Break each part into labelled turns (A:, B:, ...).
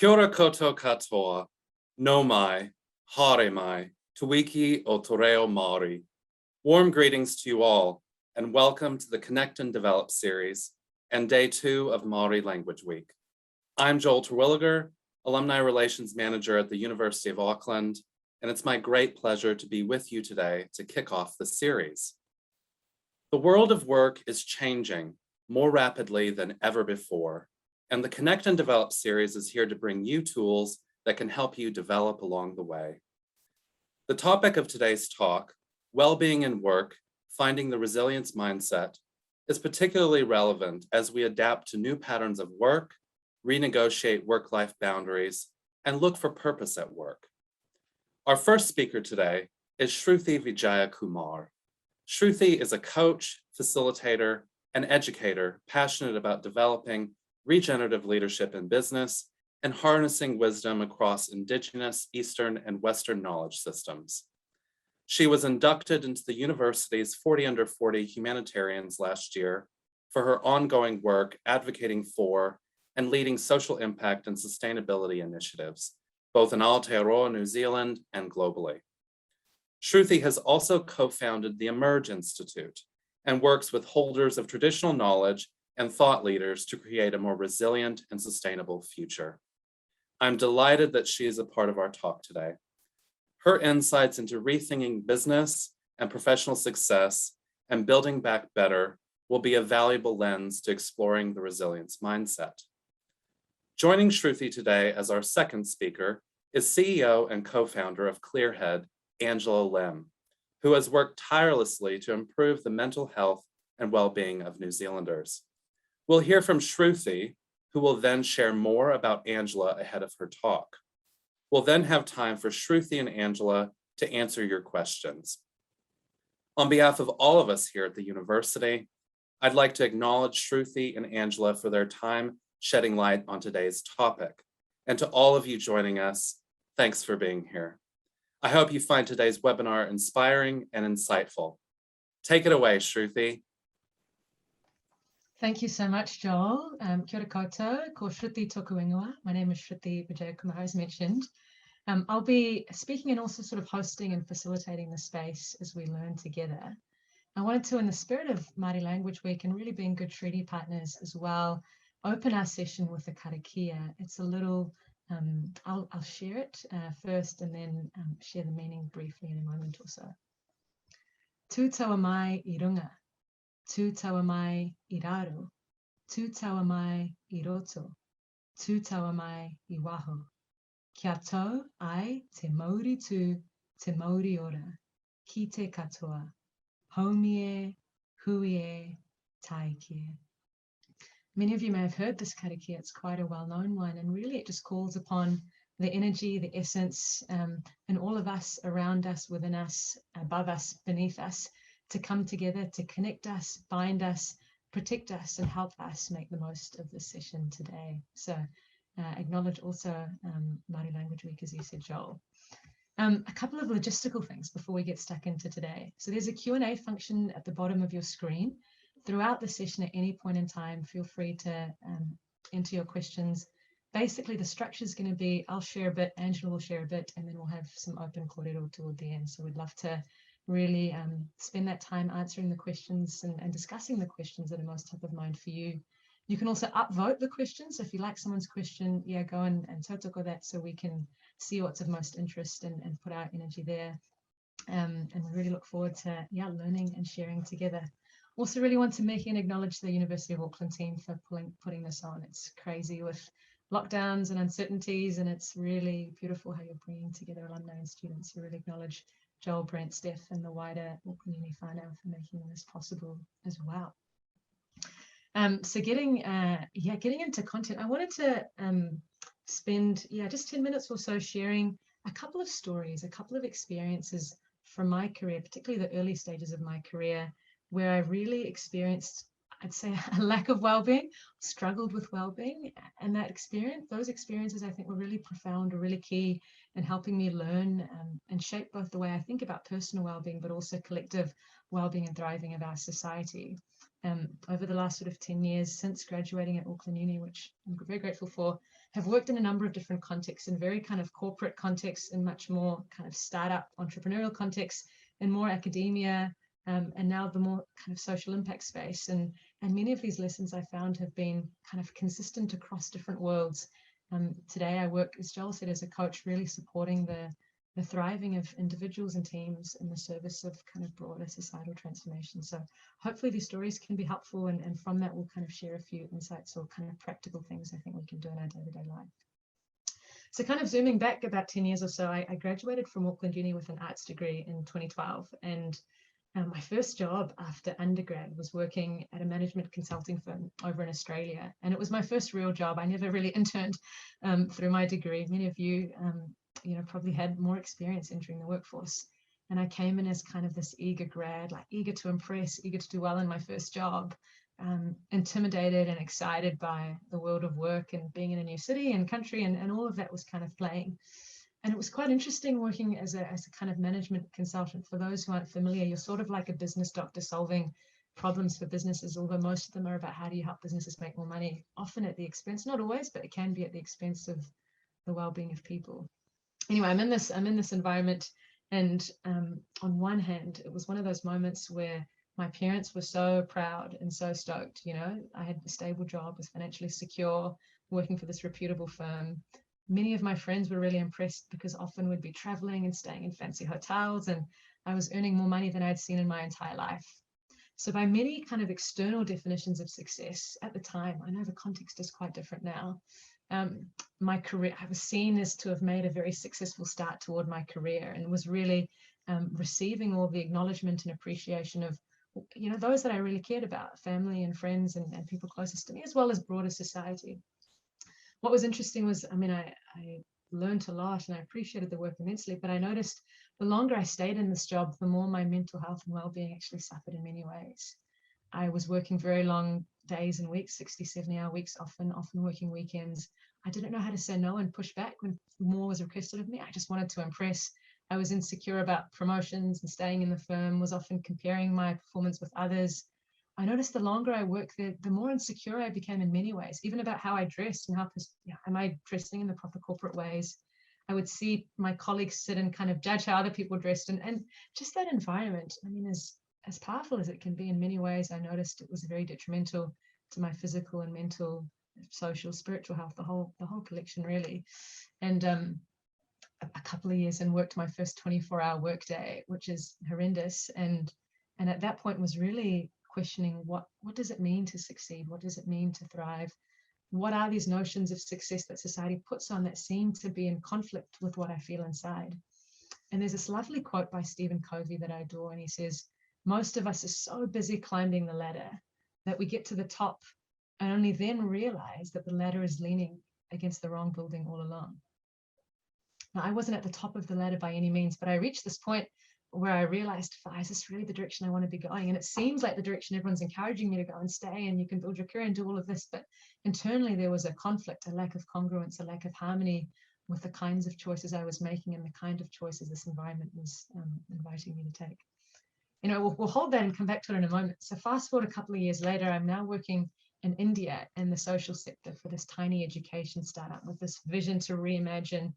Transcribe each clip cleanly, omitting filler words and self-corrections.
A: Kia ora koutou katoa, no mai, haere mai, tuiki o te reo Māori. Warm greetings to you all, and welcome to the Connect and Develop series and day 2 of Māori Language Week. I'm Joel Terwilliger, Alumni Relations Manager at the University of Auckland, and it's my great pleasure to be with you today to kick off the series. The world of work is changing more rapidly than ever before, and the Connect and Develop series is here to bring you tools that can help you develop along the way. The topic of today's talk, Wellbeing in Work, Finding the Resilience Mindset, is particularly relevant as we adapt to new patterns of work, renegotiate work-life boundaries, and look for purpose at work. Our first speaker today is Shruthi Vijayakumar. Shruthi is a coach, facilitator, and educator passionate about developing regenerative leadership in business and harnessing wisdom across Indigenous, Eastern, and Western knowledge systems. She was inducted into the university's 40 Under 40 Humanitarians last year for her ongoing work advocating for and leading social impact and sustainability initiatives, both in Aotearoa, New Zealand, and globally. Shruthi has also co-founded the Emerge Institute and works with holders of traditional knowledge and thought leaders to create a more resilient and sustainable future. I'm delighted that she is a part of our talk today. Her insights into rethinking business and professional success and building back better will be a valuable lens to exploring the resilience mindset. Joining Shruthi today as our second speaker is CEO and co-founder of Clearhead, Angela Lim, who has worked tirelessly to improve the mental health and well-being of New Zealanders. We'll hear from Shruthi, who will then share more about Angela ahead of her talk. We'll then have time for Shruthi and Angela to answer your questions. On behalf of all of us here at the university, I'd like to acknowledge Shruthi and Angela for their time shedding light on today's topic. And to all of you joining us, thanks for being here. I hope you find today's webinar inspiring and insightful. Take it away, Shruthi.
B: Thank you so much, Joel. Kia ora koutou, ko Shruthi toku ingoa. My name is Shruthi Vijayakumar, as mentioned. I'll be speaking and also sort of hosting and facilitating the space as we learn together. I wanted to, in the spirit of Māori Language Week and really being good treaty partners as well, open our session with a karakia. It's a little, I'll share it first and then share the meaning briefly in a moment or so. Tū taua mai I runga. Tū taua mai I raro, tū taua mai I roto, tū taua mai I waho. Kia tau ai te mauri tū, te mauri ora, ki te katoa, haumi e, hui e, taiki e. Many of you may have heard this karakia. It's quite a well-known one, and really it just calls upon the energy, the essence, and all of us around us, within us, above us, beneath us, to come together, to connect us, bind us, protect us, and help us make the most of this session today. So acknowledge also Māori Language Week, as you said, Joel. A couple of logistical things before we get stuck into today. So there's a Q&A function at the bottom of your screen. Throughout the session, at any point in time, feel free to enter your questions. Basically, the structure is going to be, I'll share a bit, Angela will share a bit, and then we'll have some open kōrero toward the end. So we'd love to really spend that time answering the questions and discussing the questions that are most top of mind for you. You can also upvote the questions. So if you like someone's question, yeah, go and tautoko that so we can see what's of most interest and put our energy there. And we really look forward to learning and sharing together. Also really want to make and acknowledge the University of Auckland team for putting this on. It's crazy with lockdowns and uncertainties, and it's really beautiful how you're bringing together alumni and students. We really acknowledge Joel, Brent, Steph, and the wider Auckland Uni whānau for making this possible as well. So getting into content, I wanted to spend just 10 minutes or so sharing a couple of stories, a couple of experiences from my career, particularly the early stages of my career, where I really experienced, I'd say, a lack of well-being, struggled with well-being, and those experiences I think were really profound, or really key in helping me learn and shape both the way I think about personal well-being, but also collective well-being and thriving of our society. Over the last sort of 10 years since graduating at Auckland Uni, which I'm very grateful for, have worked in a number of different contexts, in very kind of corporate contexts, in much more kind of startup entrepreneurial contexts, in more academia, and now the more kind of social impact space. And many of these lessons I found have been kind of consistent across different worlds. Today I work, as Joel said, as a coach, really supporting the thriving of individuals and teams in the service of kind of broader societal transformation. So hopefully these stories can be helpful, and from that we'll kind of share a few insights or kind of practical things I think we can do in our day-to-day life. So kind of zooming back about 10 years or so, I graduated from Auckland Uni with an arts degree in 2012, and my first job after undergrad was working at a management consulting firm over in Australia. And it was my first real job. I never really interned through my degree. Many of you, probably had more experience entering the workforce. And I came in as kind of this eager grad, like eager to impress, eager to do well in my first job, intimidated and excited by the world of work and being in a new city and country, and all of that was kind of playing. And it was quite interesting working as a kind of management consultant. For those who aren't familiar, you're sort of like a business doctor solving problems for businesses, although most of them are about how do you help businesses make more money, often at the expense, not always, but it can be at the expense of the well-being of people. Anyway, I'm in this environment, and on one hand, it was one of those moments where my parents were so proud and so stoked. I had a stable job, was financially secure, working for this reputable firm. Many of my friends were really impressed because often we'd be traveling and staying in fancy hotels, and I was earning more money than I'd seen in my entire life. So by many kind of external definitions of success at the time, I know the context is quite different now. My career, I was seen as to have made a very successful start toward my career, and was really receiving all the acknowledgement and appreciation of, those that I really cared about, family and friends and people closest to me, as well as broader society. What was interesting was, I learned a lot and I appreciated the work immensely, but I noticed the longer I stayed in this job, the more my mental health and well-being actually suffered in many ways. I was working very long days and weeks, 60, 70-hour weeks, often working weekends. I didn't know how to say no and push back when more was requested of me. I just wanted to impress. I was insecure about promotions and staying in the firm, was often comparing my performance with others. I noticed the longer I worked there, the more insecure I became in many ways, even about how I dressed and am I dressing in the proper corporate ways? I would see my colleagues sit and kind of judge how other people dressed, and just that environment, as powerful as it can be in many ways, I noticed it was very detrimental to my physical and mental, social, spiritual health, the whole collection really. And a couple of years and worked my first 24-hour workday, which is horrendous. And at that point was really questioning what does it mean to succeed? What does it mean to thrive? What are these notions of success that society puts on that seem to be in conflict with what I feel inside? And there's this lovely quote by Stephen Covey that I adore, and he says, most of us are so busy climbing the ladder that we get to the top and only then realize that the ladder is leaning against the wrong building all along. Now, I wasn't at the top of the ladder by any means, but I reached this point where I realized, is this really the direction I want to be going? And it seems like the direction everyone's encouraging me to go and stay, and you can build your career and do all of this. But internally, there was a conflict, a lack of congruence, a lack of harmony with the kinds of choices I was making and the kind of choices this environment was inviting me to take. We'll hold that and come back to it in a moment. So fast forward a couple of years later, I'm now working in India in the social sector for this tiny education startup with this vision to reimagine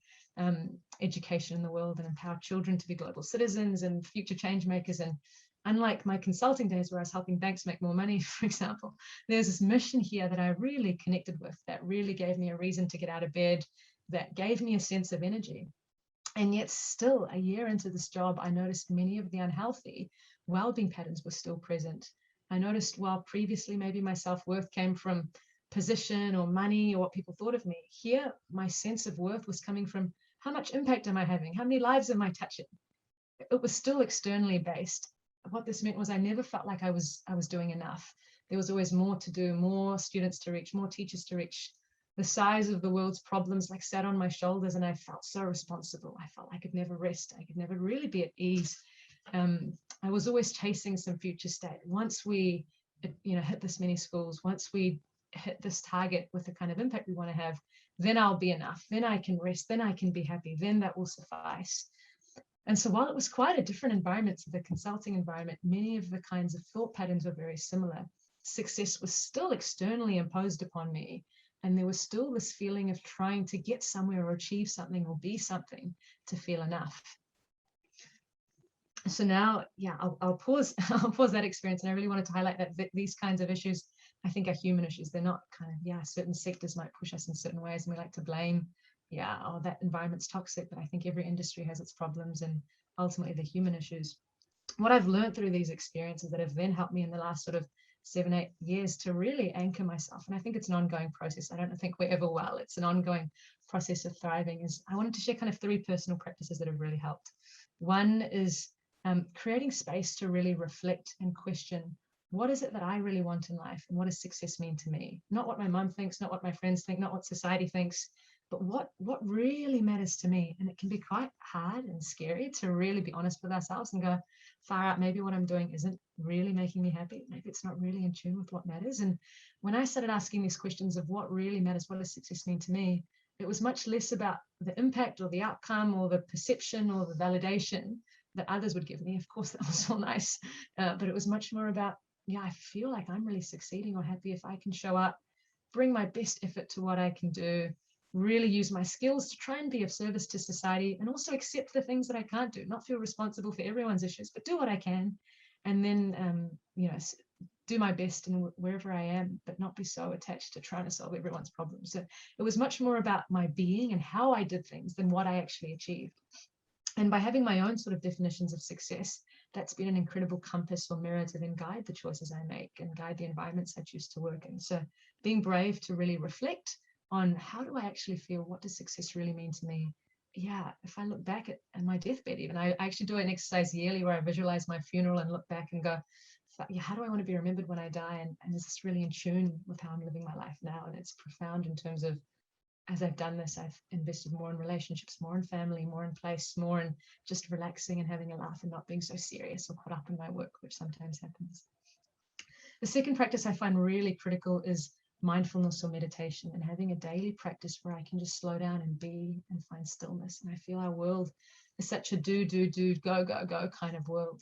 B: education in the world and empower children to be global citizens and future change makers. And unlike my consulting days where I was helping banks make more money, for example, there's this mission here that I really connected with, that really gave me a reason to get out of bed, that gave me a sense of energy. And yet still, a year into this job, I noticed many of the unhealthy well-being patterns were still present. I noticed while previously maybe my self-worth came from position or money or what people thought of me, here my sense of worth was coming from how much impact am I having? How many lives am I touching? It was still externally based. What this meant was I never felt like I was doing enough. There was always more to do, more students to reach, more teachers to reach. The size of the world's problems like sat on my shoulders, and I felt so responsible. I felt I could never rest. I could never really be at ease. I was always chasing some future state. Once we, hit this many schools, once we hit this target with the kind of impact we want to have, then I'll be enough. Then I can rest. Then I can be happy. Then that will suffice. And so while it was quite a different environment to the consulting environment, many of the kinds of thought patterns were very similar. Success was still externally imposed upon me, And there was still this feeling of trying to get somewhere or achieve something or be something to feel enough. So now, yeah, I'll pause that experience. And I really wanted to highlight that these kinds of issues, I think, are human issues. They're not kind of, yeah, certain sectors might push us in certain ways, and we like to blame, yeah, oh, that environment's toxic. But I think every industry has its problems, and ultimately the human issues. What I've learned through these experiences that have then helped me in the last sort of 7-8 years to really anchor myself, and I think it's an ongoing process. I don't think we're ever well. It's an ongoing process of thriving. Is I wanted to share kind of 3 personal practices that have really helped. One is creating space to really reflect and question, what is it that I really want in life, and what does success mean to me? Not what my mum thinks, not what my friends think, not what society thinks, but what really matters to me. And it can be quite hard and scary to really be honest with ourselves and go, far out, maybe what I'm doing isn't really making me happy. Maybe it's not really in tune with what matters. And when I started asking these questions of what really matters, what does success mean to me, it was much less about the impact or the outcome or the perception or the validation that others would give me. Of course, that was all nice, but it was much more about, yeah, I feel like I'm really succeeding or happy if I can show up, bring my best effort to what I can do, really use my skills to try and be of service to society, and also accept the things that I can't do, not feel responsible for everyone's issues, but do what I can. And then, do my best in wherever I am, but not be so attached to trying to solve everyone's problems. So it was much more about my being and how I did things than what I actually achieved. And by having my own sort of definitions of success, that's been an incredible compass or mirror to then guide the choices I make and guide the environments I choose to work in. So being brave to really reflect on, how do I actually feel? What does success really mean to me? Yeah, if I look back at my deathbed, even I actually do an exercise yearly where I visualize my funeral and look back and go, yeah, how do I want to be remembered when I die? And is this really in tune with how I'm living my life now? And it's profound in terms of, as I've done this, I've invested more in relationships, more in family, more in place, more in just relaxing and having a laugh and not being so serious or caught up in my work, which sometimes happens. The second practice I find really critical is mindfulness or meditation, and having a daily practice where I can just slow down and be and find stillness. And I feel our world is such a do, go, go, go kind of world.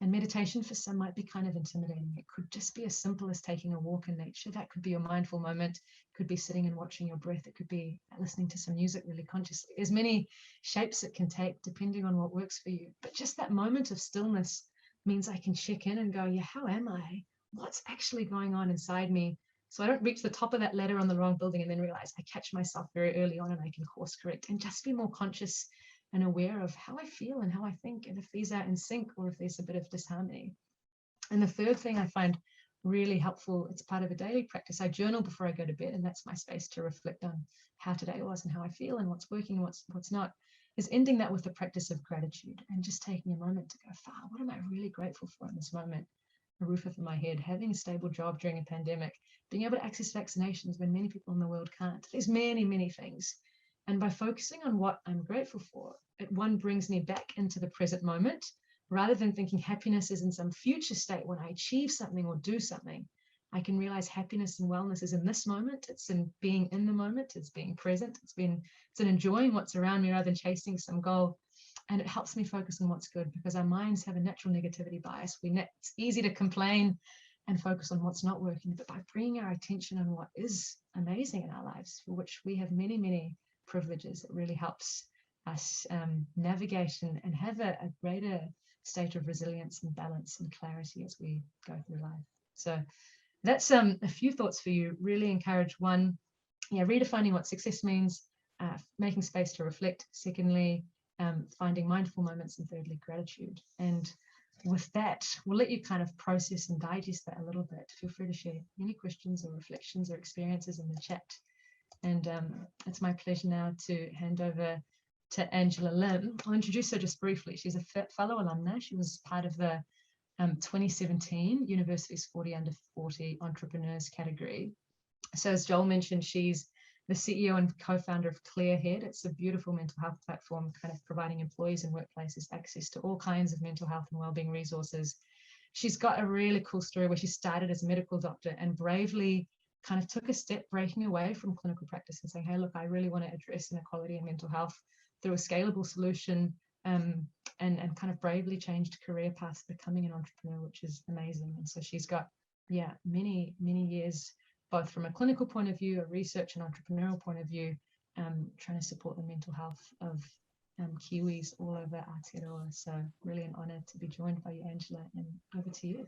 B: And meditation for some might be kind of intimidating. It could just be as simple as taking a walk in nature. That could be your mindful moment. It could be sitting and watching your breath. It could be listening to some music really consciously. There's many shapes it can take depending on what works for you. But just that moment of stillness means I can check in and go, yeah, how am I? What's actually going on inside me? So I don't reach the top of that ladder on the wrong building and then realize I catch myself very early on and I can course correct and just be more conscious and aware of how I feel and how I think, and if these are in sync or if there's a bit of disharmony. And the third thing I find really helpful, it's part of a daily practice. I journal before I go to bed, and that's my space to reflect on how today was and how I feel and what's working and what's not, is ending that with the practice of gratitude and just taking a moment to go, what am I really grateful for in this moment? A roof over my head, having a stable job during a pandemic, being able to access vaccinations when many people in the world can't. There's many, many things. And by focusing on what I'm grateful for, it brings me back into the present moment, rather than thinking happiness is in some future state when I achieve something or do something. I can realize happiness and wellness is in this moment. It's in being in the moment. It's being present. It's in enjoying what's around me rather than chasing some goal. And it helps me focus on what's good, because our minds have a natural negativity bias. It's easy to complain and focus on what's not working, but by bringing our attention on what is amazing in our lives, for which we have many, many privileges, it really helps us navigate and have a greater state of resilience and balance and clarity as we go through life. So that's a few thoughts for you. Really encourage, one, redefining what success means, making space to reflect. Secondly, finding mindful moments, and thirdly, gratitude. And with that, we'll let you kind of process and digest that a little bit. Feel free to share any questions or reflections or experiences in the chat. And it's my pleasure now to hand over to Angela Lim. I'll introduce her just briefly. She's a fellow alumna. She was part of the 2017 University's 40 Under 40 Entrepreneurs category. So as Joel mentioned, she's the CEO and co-founder of Clearhead. It's a beautiful mental health platform, kind of providing employees and workplaces access to all kinds of mental health and wellbeing resources. She's got a really cool story where she started as a medical doctor and bravely kind of took a step, breaking away from clinical practice and saying, hey, look, I really want to address inequality in mental health through a scalable solution, and kind of bravely changed career paths, becoming an entrepreneur, which is amazing. And so she's got, many, many years both from a clinical point of view, a research and entrepreneurial point of view, trying to support the mental health of Kiwis all over Aotearoa. So really an honour to be joined by you, Angela, and over to you.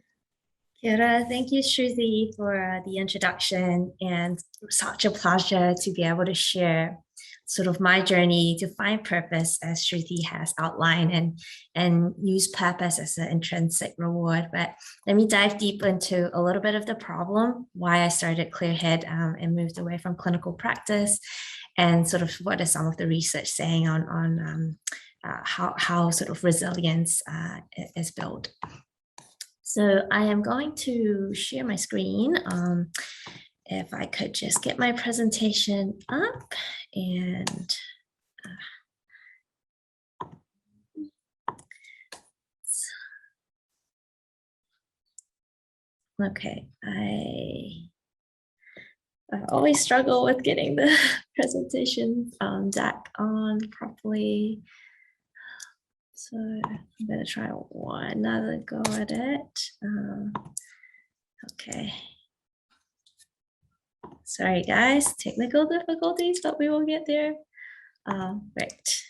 C: Kia ora. Thank you, Shruthi, for the introduction, and such a pleasure to be able to share sort of my journey to find purpose, as Shruthi has outlined, and use purpose as an intrinsic reward. But let me dive deep into a little bit of the problem, why I started Clearhead and moved away from clinical practice, and sort of what is some of the research saying on how sort of resilience is built. So I am going to share my screen. If I could just get my presentation up, and okay, I always struggle with getting the presentation deck on properly. So I'm gonna try another go at it. Okay. Sorry guys, technical difficulties, but we will get there. Right.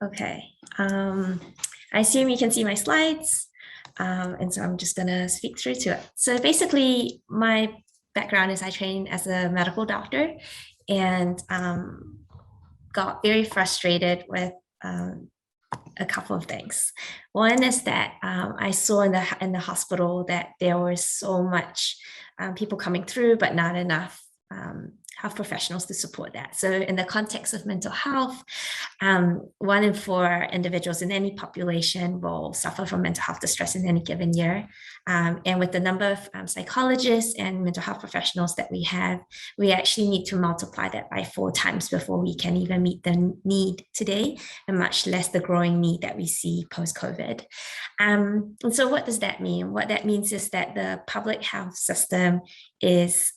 C: Okay. I assume you can see my slides. And so I'm just gonna speak through to it. So basically my background is I trained as a medical doctor, and got very frustrated with a couple of things. One is that I saw in the hospital that there was so much people coming through, but not enough health professionals to support that. So in the context of mental health, 1 in 4 individuals in any population will suffer from mental health distress in any given year. And with the number of psychologists and mental health professionals that we have, we actually need to multiply that by 4 times before we can even meet the need today, and much less the growing need that we see post-COVID. And so what does that mean? What that means is that the public health system is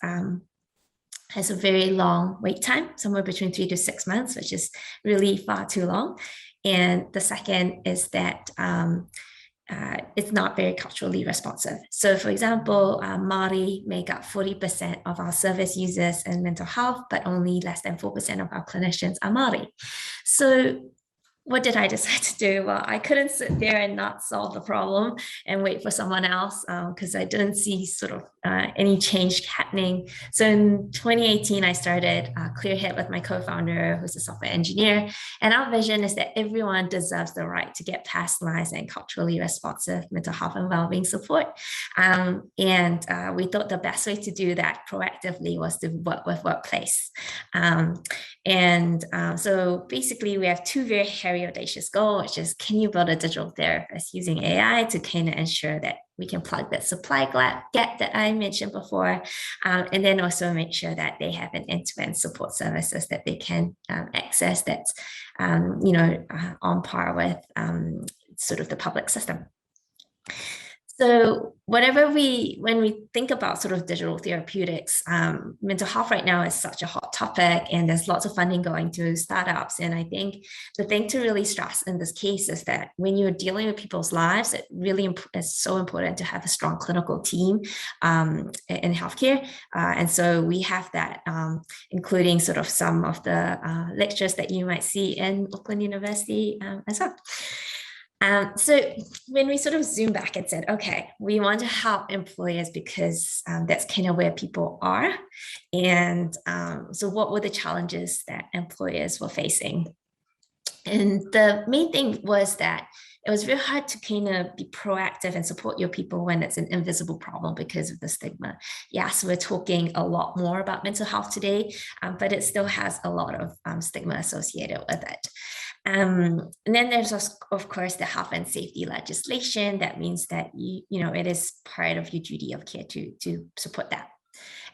C: has a very long wait time, somewhere between 3 to 6 months, which is really far too long. And the second is that it's not very culturally responsive. So for example, Māori make up 40% of our service users in mental health, but only less than 4% of our clinicians are Māori. So what did I decide to do? Well, I couldn't sit there and not solve the problem and wait for someone else, because I didn't see sort of any change happening. So in 2018, I started Clearhead with my co-founder, who's a software engineer. And our vision is that everyone deserves the right to get personalized and culturally responsive mental health and wellbeing support. And we thought the best way to do that proactively was to work with Workplace. So basically, we have 2 very hairy, audacious goals, which is, can you build a digital therapist using AI to kind of ensure that we can plug that supply gap that I mentioned before, and then also make sure that they have an end-to-end support services that they can access that's on par with sort of the public system. So when we think about sort of digital therapeutics, mental health right now is such a hot topic, and there's lots of funding going to startups. And I think the thing to really stress in this case is that when you're dealing with people's lives, it really is so important to have a strong clinical team in healthcare. And so we have that, including sort of some of the lectures that you might see in Auckland University as well. So when we sort of zoom back and said, okay, we want to help employers because that's kind of where people are. And so what were the challenges that employers were facing? And the main thing was that it was very hard to kind of be proactive and support your people when it's an invisible problem because of the stigma. Yes, we're talking a lot more about mental health today, but it still has a lot of stigma associated with it. And then there's, of course, the health and safety legislation. That means that it is part of your duty of care to support that.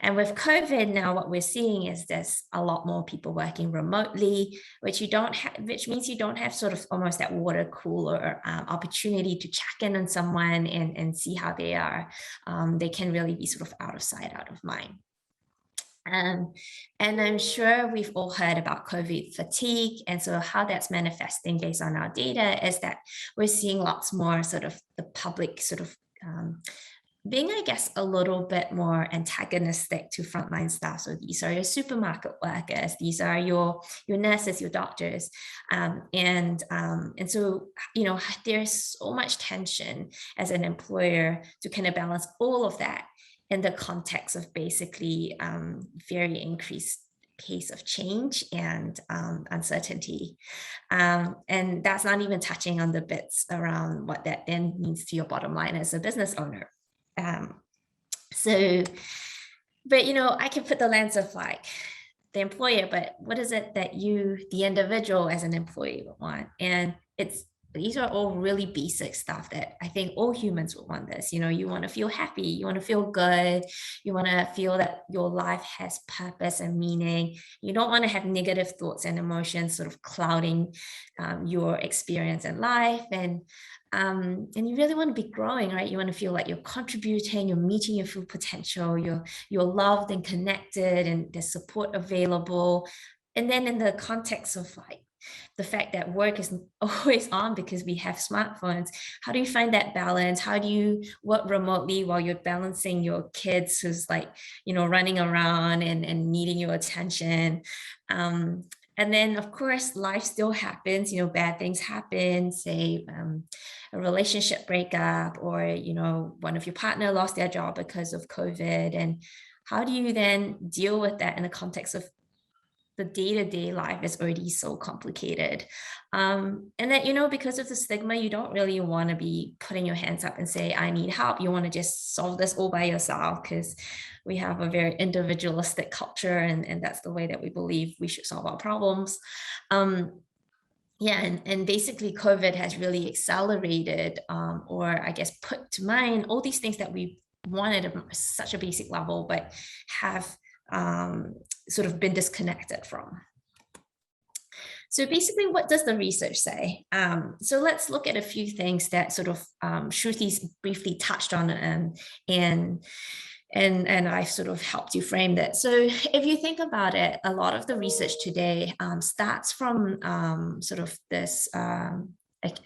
C: And with COVID now, what we're seeing is there's a lot more people working remotely, which means you don't have sort of almost that water cooler opportunity to check in on someone and see how they are. They can really be sort of out of sight, out of mind. And I'm sure we've all heard about COVID fatigue. And so how that's manifesting based on our data is that we're seeing lots more sort of the public sort of being, I guess, a little bit more antagonistic to frontline staff. So these are your supermarket workers, these are your nurses, your doctors. And so, you know, there's so much tension as an employer to kind of balance all of that in the context of basically very increased pace of change and uncertainty. And that's not even touching on the bits around what that then means to your bottom line as a business owner. But, you know, I can put the lens of like the employer, but what is it that you, the individual as an employee, would want? And these are all really basic stuff that I think all humans would want this. You know, you want to feel happy, you want to feel good, you want to feel that your life has purpose and meaning. You don't want to have negative thoughts and emotions sort of clouding your experience in life. And you really want to be growing, right? You want to feel like you're contributing, you're meeting your full potential, you're loved and connected, and there's support available. And then in the context of like the fact that work is always on because we have smartphones, how do you find that balance? How do you work remotely while you're balancing your kids who's like, you know, running around and needing your attention? And then, of course, life still happens, you know, bad things happen, say a relationship breakup, or, you know, one of your partner lost their job because of COVID. And how do you then deal with that in the context of the day-to-day life is already so complicated? And that, you know, because of the stigma, you don't really want to be putting your hands up and say, I need help. You want to just solve this all by yourself, because we have a very individualistic culture, and that's the way that we believe we should solve our problems. Yeah, and basically COVID has really accelerated, or I guess put to mind all these things that we wanted at such a basic level, but have sort of been disconnected from. So basically, what does the research say? So let's look at a few things that sort of Shruthi's briefly touched on, and I've sort of helped you frame that. So if you think about it, a lot of the research today starts from sort of this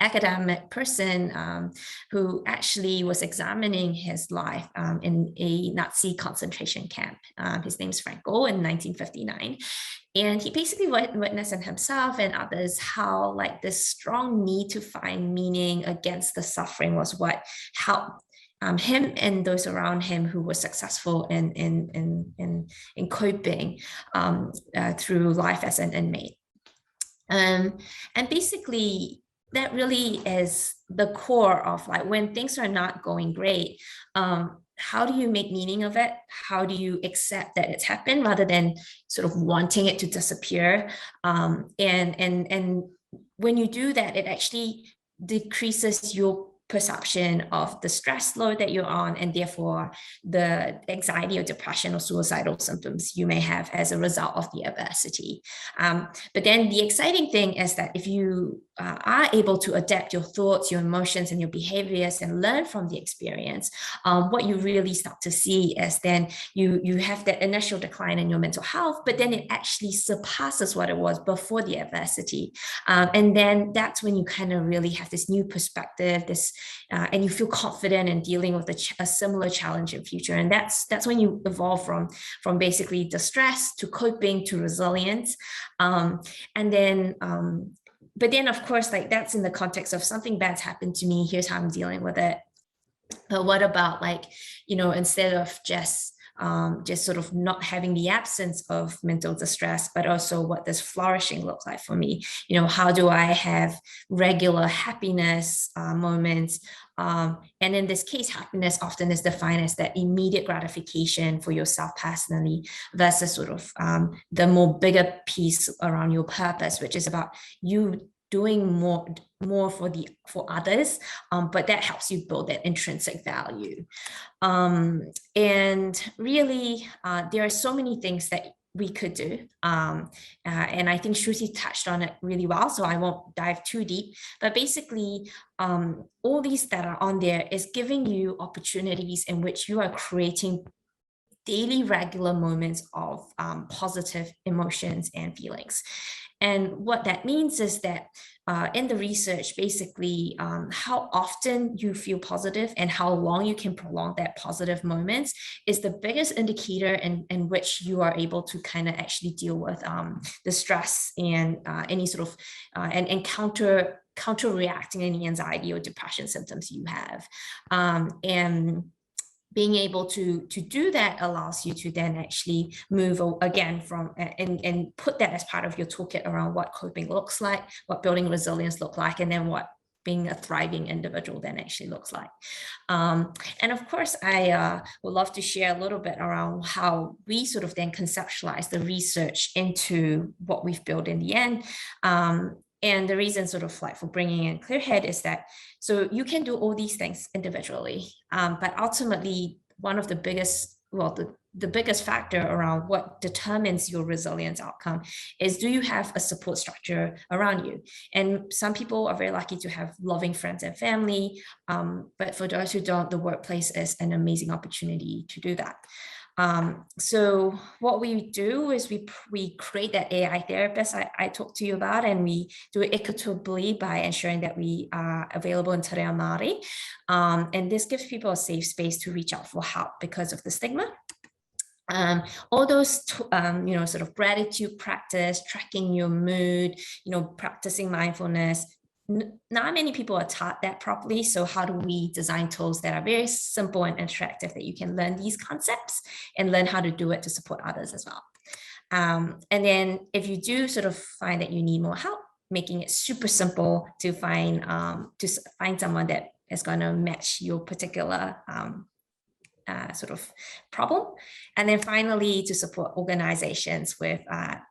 C: academic person who actually was examining his life in a Nazi concentration camp. His name's Franco in 1959. And he basically witnessed in himself and others how like this strong need to find meaning against the suffering was what helped him and those around him who were successful in coping through life as an inmate. And basically, that really is the core of like when things are not going great, how do you make meaning of it? How do you accept that it's happened rather than sort of wanting it to disappear? And when you do that, it actually decreases your perception of the stress load that you're on, and therefore the anxiety or depression or suicidal symptoms you may have as a result of the adversity. But then the exciting thing is that if you are able to adapt your thoughts, your emotions, and your behaviors and learn from the experience, what you really start to see is then you have that initial decline in your mental health, but then it actually surpasses what it was before the adversity. And then that's when you kind of really have this new perspective, and you feel confident in dealing with a similar challenge in future. And that's when you evolve from basically distress to coping to resilience. But then of course, like that's in the context of something bad's happened to me, here's how I'm dealing with it. But what about like, you know, instead of just sort of not having the absence of mental distress, but also what does flourishing look like for me? You know, how do I have regular happiness moments? And in this case, happiness often is defined as that immediate gratification for yourself personally versus sort of the more bigger piece around your purpose, which is about you doing more for others, but that helps you build that intrinsic value. And really, there are so many things that we could do. And I think Shruthi touched on it really well, so I won't dive too deep. But basically, all these that are on there is giving you opportunities in which you are creating daily regular moments of positive emotions and feelings. And what that means is that in the research, basically how often you feel positive and how long you can prolong that positive moments is the biggest indicator in which you are able to kind of actually deal with the stress and any sort of and counter-reacting any anxiety or depression symptoms you have. And being able to do that allows you to then actually move again from and put that as part of your toolkit around what coping looks like, what building resilience look like, and then what being a thriving individual then actually looks like. And of course, I would love to share a little bit around how we sort of then conceptualize the research into what we've built in the end. And the reason sort of like for bringing in Clearhead is that, so you can do all these things individually, but ultimately one of the biggest, well, the biggest factor around what determines your resilience outcome is, do you have a support structure around you? And some people are very lucky to have loving friends and family, but for those who don't, the workplace is an amazing opportunity to do that. So what we do is we create that AI therapist I talked to you about, and we do it equitably by ensuring that we are available in Te Reo Māori. And this gives people a safe space to reach out for help because of the stigma. All those, sort of gratitude practice, tracking your mood, practicing mindfulness. Not many people are taught that properly. So how do we design tools that are very simple and interactive that you can learn these concepts and learn how to do it to support others as well. And then if you do sort of find that you need more help, making it super simple to find someone that is going to match your particular sort of problem. And then finally, to support organizations with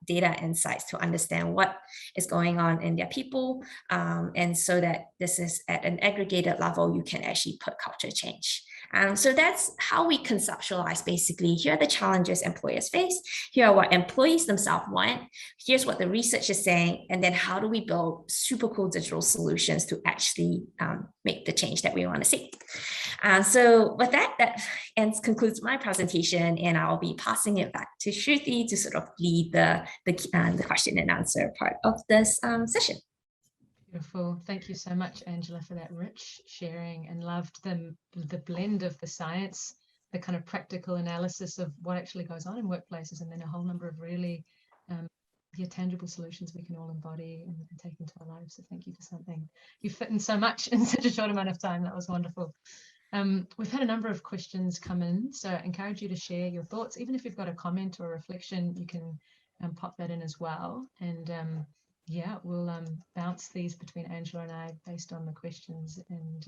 C: data insights to understand what is going on in their people. And so that this is at an aggregated level, you can actually put culture change. So that's how we conceptualize basically, here are the challenges employers face, here are what employees themselves want, here's what the research is saying, and then how do we build super cool digital solutions to actually make the change that we want to see. So with that concludes my presentation, and I'll be passing it back to Shruthi to sort of lead the question and answer part of this session.
B: Beautiful. Thank you so much, Angela, for that rich sharing, and loved the blend of the science, the kind of practical analysis of what actually goes on in workplaces, and then a whole number of really tangible solutions we can all embody and take into our lives. So thank you for something. You fit in so much in such a short amount of time. That was wonderful. We've had a number of questions come in, so I encourage you to share your thoughts. Even if you've got a comment or a reflection, you can pop that in as well. And yeah, we'll bounce these between Angela and I based on the questions, and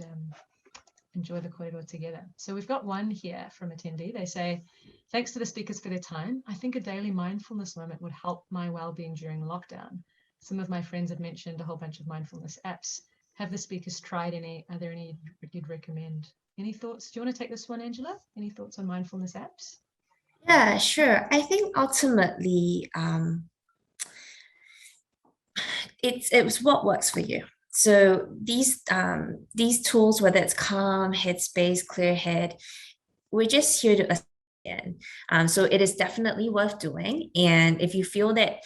B: enjoy the corridor together. So we've got one here from attendee. They say, thanks to the speakers for their time. I think a daily mindfulness moment would help my well-being during lockdown. Some of my friends have mentioned a whole bunch of mindfulness apps. Have the speakers tried any? Are there any you'd recommend? Any thoughts? Do you want to take this one, Angela? Any thoughts on mindfulness apps?
C: Yeah, sure. I think ultimately, it was what works for you. So these tools, whether it's Calm, Headspace, Clearhead, we're just here to assist. So it is definitely worth doing. And if you feel that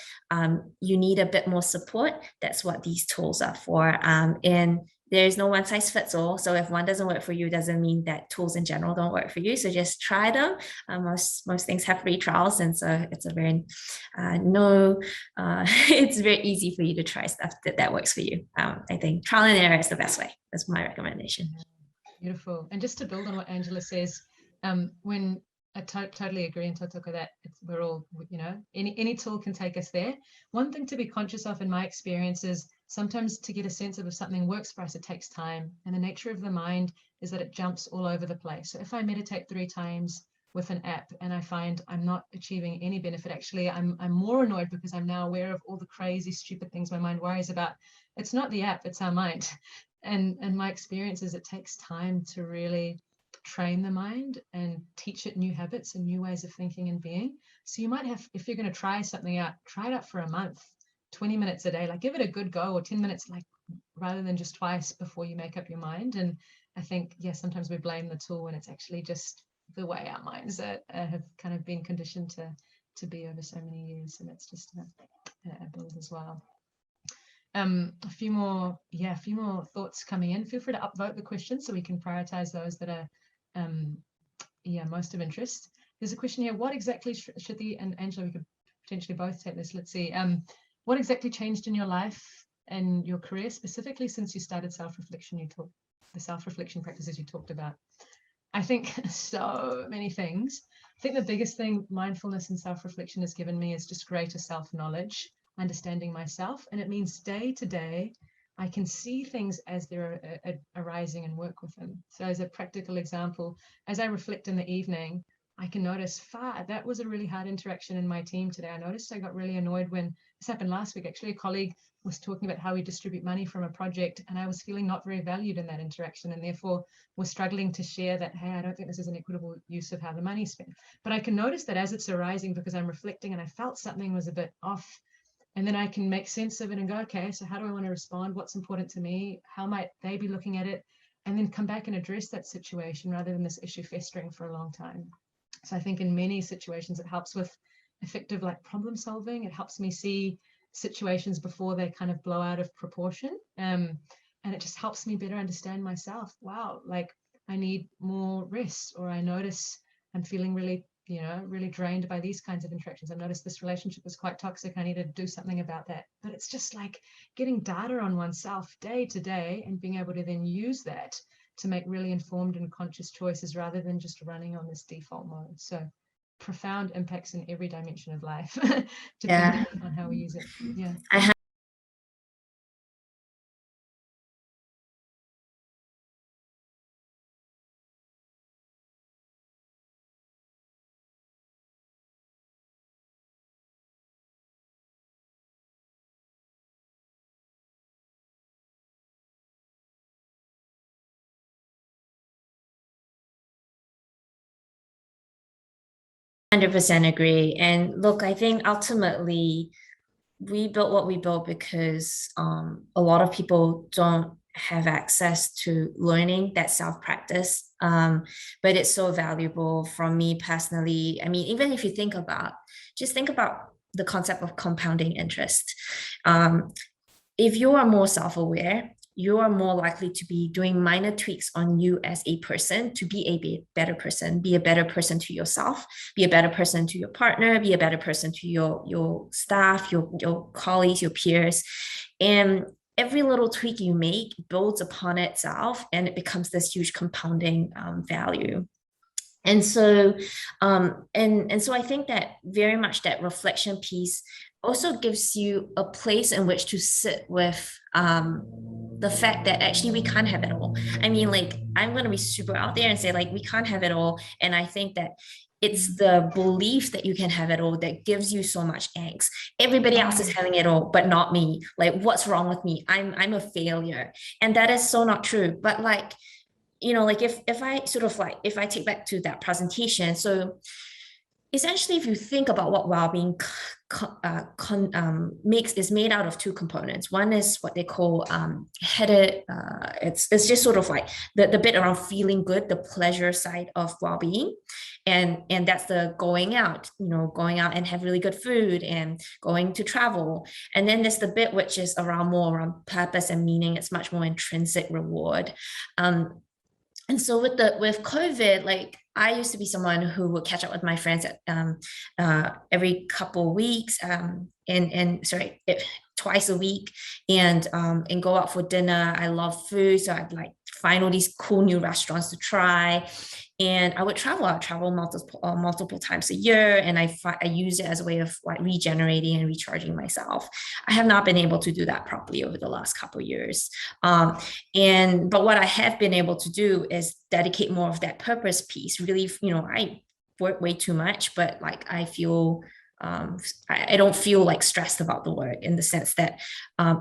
C: you need a bit more support, that's what these tools are for. And there's no one size fits all. So if one doesn't work for you, doesn't mean that tools in general don't work for you. So just try them. Most things have free trials. And so it's a very, it's very easy for you to try stuff that works for you. I think trial and error is the best way. That's my recommendation.
B: Beautiful. And just to build on what Angela says, when I totally agree in Tautoko that we're all, any tool can take us there. One thing to be conscious of in my experience is sometimes to get a sense of if something works for us, it takes time. And the nature of the mind is that it jumps all over the place. So if I meditate 3 times with an app and I find I'm not achieving any benefit, actually, I'm more annoyed because I'm now aware of all the crazy, stupid things my mind worries about. It's not the app, it's our mind. And my experience is it takes time to really train the mind and teach it new habits and new ways of thinking and being. So you might have, if you're going to try something out, try it out for a month, 20 minutes a day, like give it a good go, or 10 minutes, like rather than just twice before you make up your mind. And I think, yeah, sometimes we blame the tool when it's actually just the way our minds have kind of been conditioned to be over so many years. So that's just a build as well. a few more thoughts coming in. Feel free to upvote the questions so we can prioritize those that are most of interest. There's a question here. What exactly, Shruthi and Angela, we could potentially both take this. Let's see. What exactly changed in your life and your career specifically since you started self-reflection? The self-reflection practices you talked about. I think so many things. I think the biggest thing mindfulness and self-reflection has given me is just greater self-knowledge, understanding myself. And it means day to day, I can see things as they're arising and work with them. So as a practical example, as I reflect in the evening, I can notice, that was a really hard interaction in my team today. I noticed I got really annoyed when this happened last week. Actually, a colleague was talking about how we distribute money from a project, and I was feeling not very valued in that interaction, and therefore was struggling to share that, hey, I don't think this is an equitable use of how the money's spent. But I can notice that as it's arising because I'm reflecting and I felt something was a bit off, and then I can make sense of it and go, okay, so how do I want to respond? What's important to me? How might they be looking at it? And then come back and address that situation rather than this issue festering for a long time. So I think in many situations, it helps with effective problem solving. It helps me see situations before they kind of blow out of proportion. And it just helps me better understand myself. Wow, I need more rest, or I notice I'm feeling really, really drained by these kinds of interactions. I've noticed this relationship is quite toxic. I need to do something about that. But it's just getting data on oneself day to day and being able to then use that to make really informed and conscious choices rather than just running on this default mode. So profound impacts in every dimension of life, depending on how we use it. Yeah.
C: I have 100% agree. And look, I think ultimately we built what we built because a lot of people don't have access to learning that self-practice. But it's so valuable from me personally. I mean, even if you think about the concept of compounding interest. If you are more self-aware, you are more likely to be doing minor tweaks on you as a person to be a better person, be a better person to yourself, be a better person to your partner, be a better person to your staff, your colleagues, your peers. And every little tweak you make builds upon itself, and it becomes this huge compounding value. And so, so I think that very much that reflection piece also gives you a place in which to sit with the fact that actually we can't have it all. I mean, I'm going to be super out there and say we can't have it all. And I think that it's the belief that you can have it all that gives you so much angst. Everybody else is having it all, but not me. What's wrong with me? I'm a failure. And that is so not true. But if I take back to that presentation, so essentially, if you think about what well-being is made out of two components. One is what they call headed. It's just sort of the bit around feeling good, the pleasure side of well-being, and that's the going out and have really good food and going to travel. And then there's the bit which is more around purpose and meaning. It's much more intrinsic reward. And so with COVID, I used to be someone who would catch up with my friends at every couple of weeks, twice a week, and go out for dinner. I love food, so I'd find all these cool new restaurants to try. And I would travel. I'd travel multiple times a year, and I use it as a way of regenerating and recharging myself. I have not been able to do that properly over the last couple of years. But what I have been able to do is dedicate more of that purpose piece. Really, I work way too much, but I feel I don't feel stressed about the work in the sense that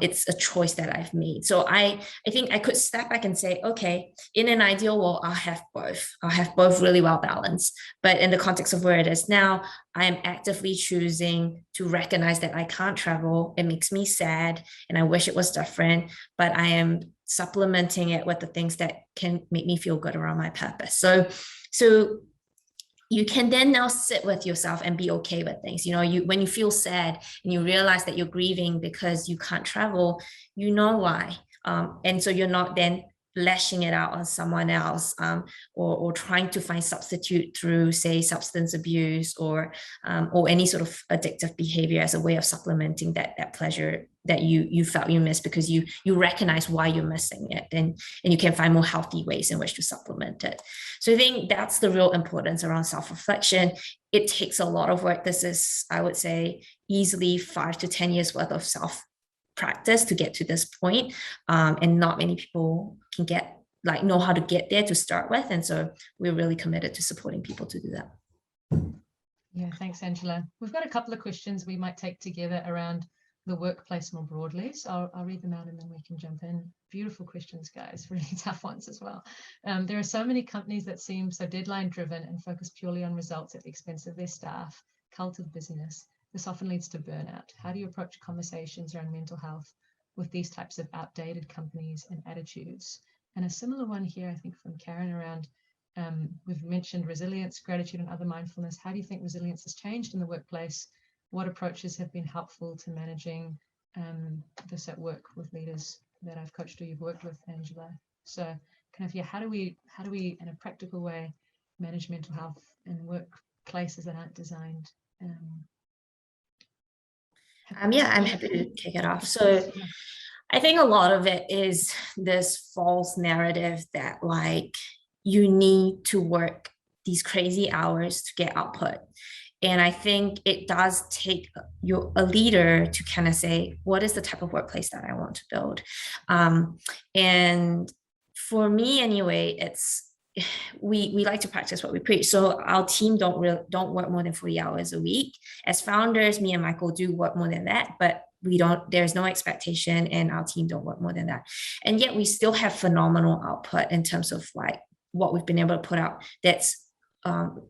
C: it's a choice that I've made. So I think I could step back and say, okay, in an ideal world, I'll have both really well balanced. But in the context of where it is now, I am actively choosing to recognize that I can't travel. It makes me sad, and I wish it was different, but I am supplementing it with the things that can make me feel good around my purpose. So you can then now sit with yourself and be okay with things. You know, when you feel sad and you realize that you're grieving because you can't travel, you know why. And so you're not then lashing it out on someone else, or trying to find substitute through, say, substance abuse or any sort of addictive behavior as a way of supplementing that pleasure that you felt you missed, because you recognize why you're missing it, and you can find more healthy ways in which to supplement it. So I think that's the real importance around self-reflection. It takes a lot of work. This is, I would say, easily 5 to 10 years worth of practice to get to this point, and not many people can know how to get there to start with, and so we're really committed to supporting people to do that.
B: Yeah, thanks, Angela. We've got a couple of questions we might take together around the workplace more broadly, so I'll read them out and then we can jump in. Beautiful questions, guys, really tough ones as well. There are so many companies that seem so deadline driven and focus purely on results at the expense of their staff, cult of busyness. This often leads to burnout. How do you approach conversations around mental health with these types of outdated companies and attitudes? And a similar one here, I think, from Karen around, we've mentioned resilience, gratitude, and other mindfulness. How do you think resilience has changed in the workplace? What approaches have been helpful to managing this at work with leaders that I've coached or you've worked with, Angela? So kind of, yeah, how do we in a practical way manage mental health in workplaces that aren't designed?
C: Yeah, I'm happy to kick it off. So I think a lot of it is this false narrative that like you need to work these crazy hours to get output. And I think it does take a leader to kind of say, what is the type of workplace that I want to build? And for me anyway, it's, we like to practice what we preach. So our team don't work more than 40 hours a week. As founders, me and Michael do work more than that, but there's no expectation, and our team don't work more than that. And yet we still have phenomenal output in terms of like what we've been able to put out that's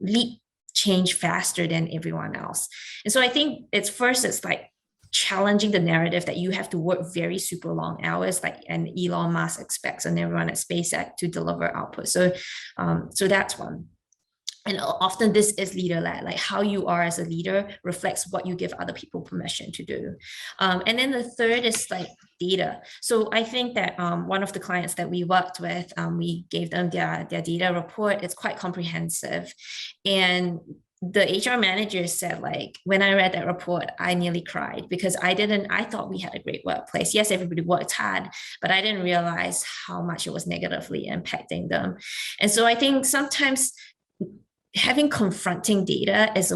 C: leap change faster than everyone else. And so I think it's like challenging the narrative that you have to work very super long hours, like and Elon Musk expects on everyone at SpaceX to deliver output. So that's one. And often this is leader-led, like how you are as a leader reflects what you give other people permission to do. And then the third is like data. So I think that one of the clients that we worked with, we gave them their data report. It's quite comprehensive. And the HR manager said, like, when I read that report, I nearly cried because I thought we had a great workplace. Yes, everybody worked hard, but I didn't realize how much it was negatively impacting them. And so I think sometimes having confronting data is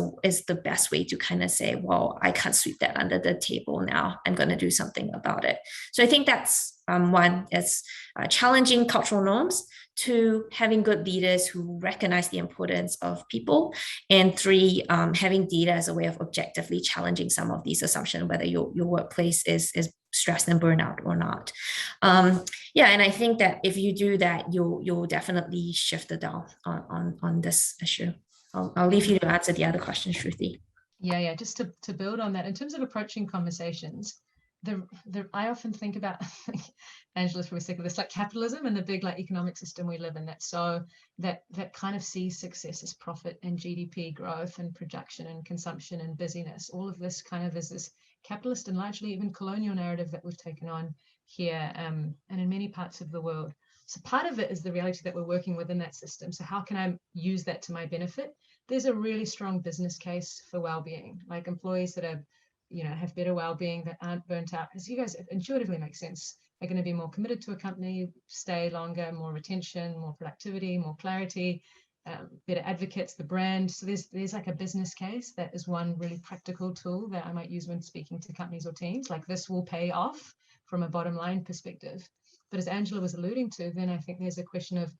C: the best way to kind of say, well, I can't sweep that under the table now. I'm going to do something about it. So I think that's one, is challenging cultural norms. 2, having good leaders who recognize the importance of people. And 3, having data as a way of objectively challenging some of these assumptions, whether your workplace is stressed and burnout or not. Yeah, and I think that if you do that, you'll definitely shift the dial on this issue. I'll leave you to answer the other question, Shruthi.
B: Yeah, just to build on that, in terms of approaching conversations, I often think about Angela's probably sick of this, like capitalism and the big like economic system we live in, that kind of sees success as profit and GDP growth and production and consumption and busyness. All of this kind of is this capitalist and largely even colonial narrative that we've taken on here and in many parts of the world. So part of it is the reality that we're working within that system. So how can I use that to my benefit? There's a really strong business case for well-being, like employees that are, have better well-being, that aren't burnt out, as you guys intuitively make sense. They're going to be more committed to a company, stay longer, more retention, more productivity, more clarity, better advocates, the brand. So there's like a business case. That is one really practical tool that I might use when speaking to companies or teams. Like, this will pay off from a bottom line perspective. But as Angela was alluding to, then I think there's a question of,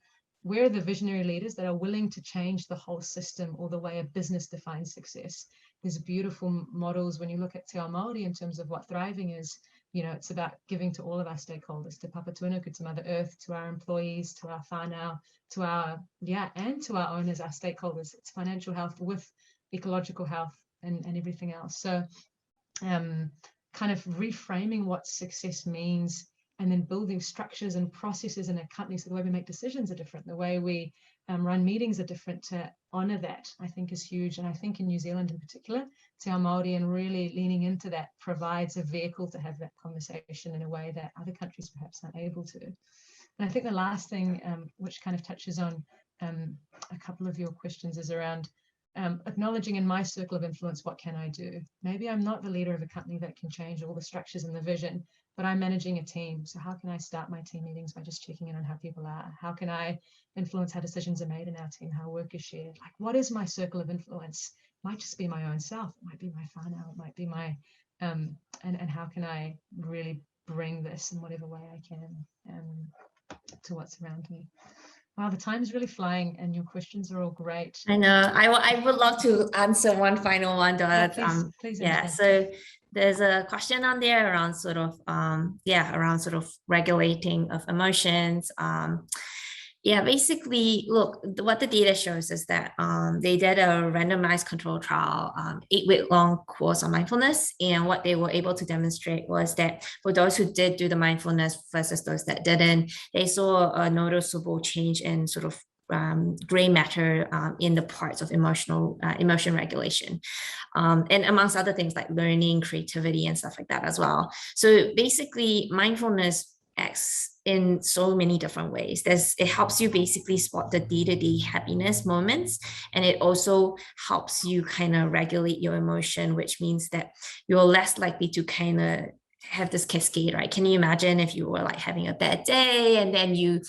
B: where are the visionary leaders that are willing to change the whole system or the way a business defines success? There's beautiful models when you look at Te Ao Māori in terms of what thriving is. It's about giving to all of our stakeholders, to Papa Tuanuku, to Mother Earth, to our employees, to our whānau, to our, and to our owners, our stakeholders. It's financial health with ecological health and everything else. So kind of reframing what success means and then building structures and processes in a company, so the way we make decisions are different, the way we run meetings are different. To honor that, I think, is huge. And I think in New Zealand in particular, Te Ao Māori and really leaning into that provides a vehicle to have that conversation in a way that other countries perhaps aren't able to. And I think the last thing, which kind of touches on a couple of your questions, is around acknowledging in my circle of influence, what can I do? Maybe I'm not the leader of a company that can change all the structures and the vision, but I'm managing a team. So how can I start my team meetings by just checking in on how people are? How can I influence how decisions are made in our team, how work is shared? Like, what is my circle of influence? It might just be my own self. It might be my whānau. It might be my, and how can I really bring this in whatever way I can to what's around me? Wow, the time is really flying, and your questions are all great.
C: I know. I would love to answer one final one, though.
B: Please,
C: yeah. So there's a question on there around sort of around sort of regulating of emotions. Yeah, basically, look, what the data shows is that they did a randomized control trial, 8-week long course on mindfulness. And what they were able to demonstrate was that for those who did do the mindfulness versus those that didn't, they saw a noticeable change in sort of gray matter in the parts of emotion regulation, and amongst other things like learning, creativity, and stuff like that as well. So basically, mindfulness acts in so many different ways. It helps you basically spot the day-to-day happiness moments, and it also helps you kind of regulate your emotion, which means that you're less likely to kind of have this cascade, right? Can you imagine if you were like having a bad day and then you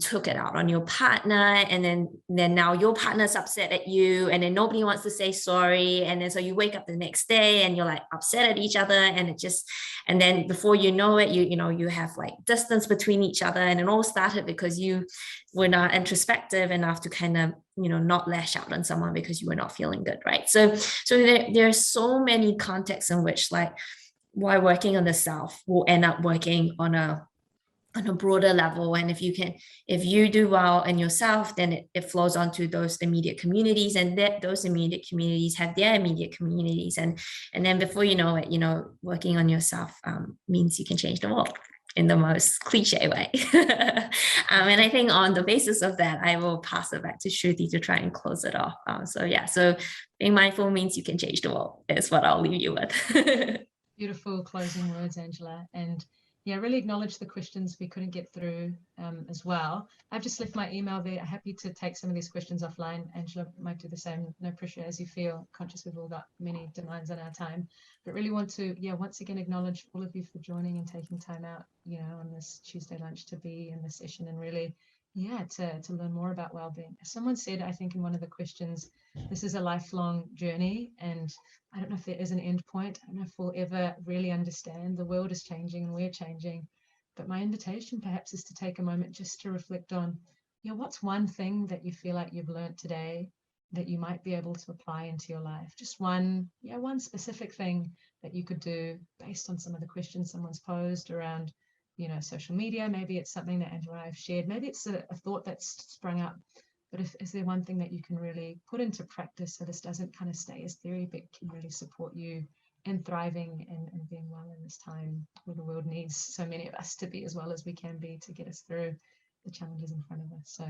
C: took it out on your partner, and then now your partner's upset at you, and then nobody wants to say sorry, and then so you wake up the next day and you're like upset at each other, and then before you know it, you have like distance between each other, and it all started because you were not introspective enough to kind of not lash out on someone because you were not feeling good, right? So there are so many contexts in which like why working on the self will end up working on a broader level. And if you do well in yourself, then it flows onto those immediate communities, and that those immediate communities have their immediate communities, and then before you know it, working on yourself means you can change the world in the most cliche way. And I think on the basis of that, I will pass it back to Shruthi to try and close it off. So being mindful means you can change the world is what I'll leave you with.
B: Beautiful closing words, Angela. And yeah, really acknowledge the questions we couldn't get through as well. I've just left my email there. Happy to take some of these questions offline. Angela might do the same. No pressure as you feel. Conscious we've all got many demands on our time, but really want to, once again, acknowledge all of you for joining and taking time out, on this Tuesday lunch to be in this session, and really, to learn more about wellbeing. As someone said, I think in one of the questions, this is a lifelong journey, and I don't know if there is an end point. I don't know if we'll ever really understand. The world is changing and we're changing. But my invitation perhaps is to take a moment just to reflect on, what's one thing that you feel like you've learned today that you might be able to apply into your life? Just one specific thing that you could do based on some of the questions someone's posed around, social media. Maybe it's something that Angela and I have shared. Maybe it's a thought that's sprung up. But is there one thing that you can really put into practice so this doesn't kind of stay as theory, but can really support you in thriving and being well in this time where the world needs so many of us to be as well as we can be to get us through the challenges in front of us? So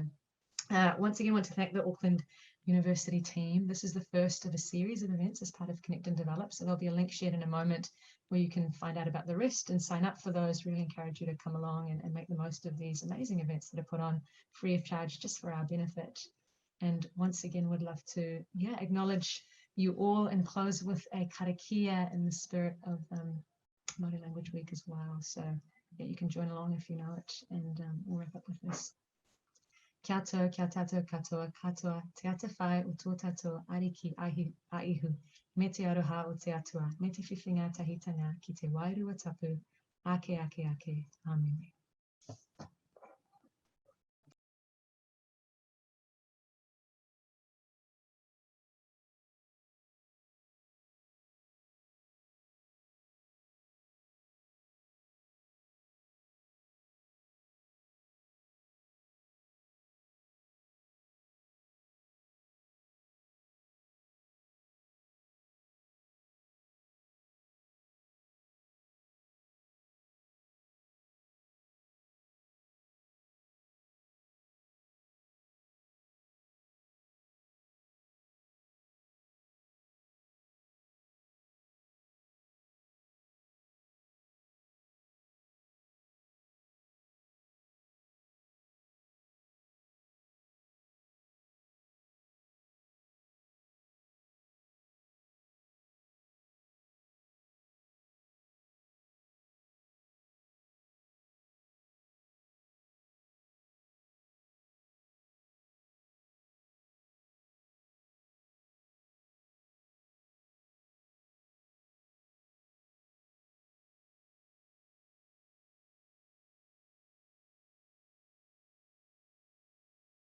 B: once again, I want to thank the Auckland University team. This is the first of a series of events as part of Connect and Develop. So there'll be a link shared in a moment where you can find out about the rest and sign up for those. Really encourage you to come along and make the most of these amazing events that are put on free of charge just for our benefit. And once again, would love to acknowledge you all and close with a karakia in the spirit of Māori Language Week as well. So you can join along if you know it, and we'll wrap up with this. Kia tau, kia tātou katoa, katoa, te ata whai o tō tātou ariki aihu, me te aroha o te atua, me te whiwhinga tahitanga ki te wairua tapu, ake, ake, ake, āmene.